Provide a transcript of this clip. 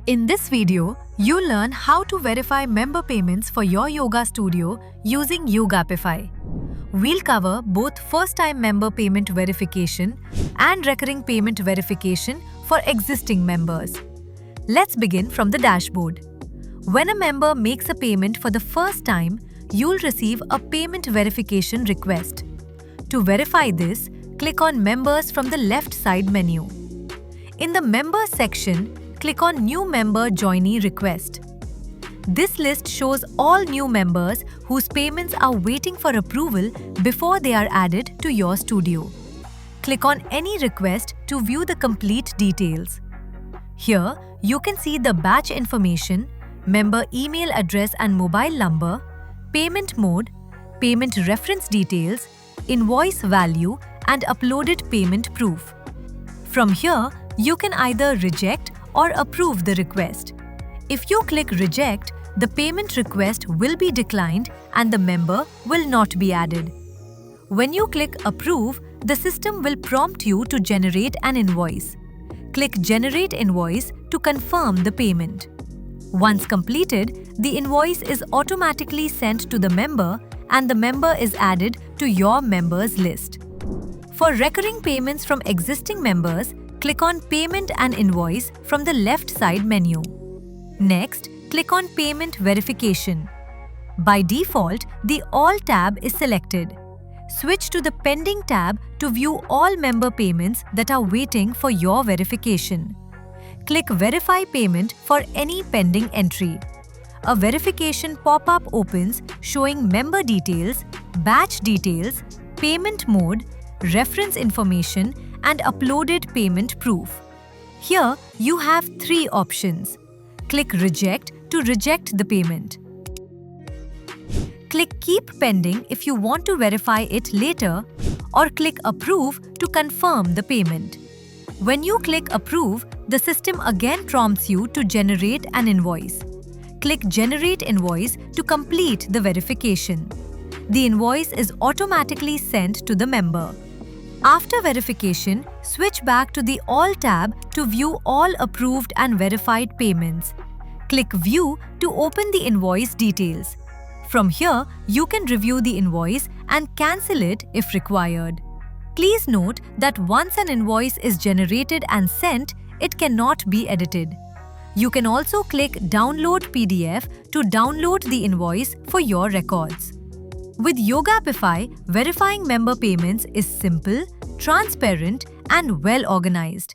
In this video, you'll learn how to verify member payments for your yoga studio using Yogapify. We'll cover both first-time member payment verification and recurring payment verification for existing members. Let's begin from the dashboard. When a member makes a payment for the first time, you'll receive a payment verification request. To verify this, click on Members from the left side menu. In the Members section, click on New Member Joinee Request. This list shows all new members whose payments are waiting for approval before they are added to your studio. Click on any request to view the complete details. Here, you can see the batch information, member email address and mobile number, payment mode, payment reference details, invoice value, and uploaded payment proof. From here, you can either reject or approve the request. If you click Reject, the payment request will be declined and the member will not be added. When you click Approve, the system will prompt you to generate an invoice. Click Generate Invoice to confirm the payment. Once completed, the invoice is automatically sent to the member and the member is added to your members list. For recurring payments from existing members, click on Payment and Invoice from the left side menu. Next, click on Payment Verification. By default, the All tab is selected. Switch to the Pending tab to view all member payments that are waiting for your verification. Click Verify Payment for any pending entry. A verification pop-up opens showing member details, batch details, payment mode, reference information, and uploaded payment proof. Here, you have three options. Click Reject to reject the payment. Click Keep Pending if you want to verify it later, or click Approve to confirm the payment. When you click Approve, the system again prompts you to generate an invoice. Click Generate Invoice to complete the verification. The invoice is automatically sent to the member. After verification, switch back to the All tab to view all approved and verified payments. Click View to open the invoice details. From here, you can review the invoice and cancel it if required. Please note that once an invoice is generated and sent, it cannot be edited. You can also click Download PDF to download the invoice for your records. With Yogapify, verifying member payments is simple, transparent, and well organized.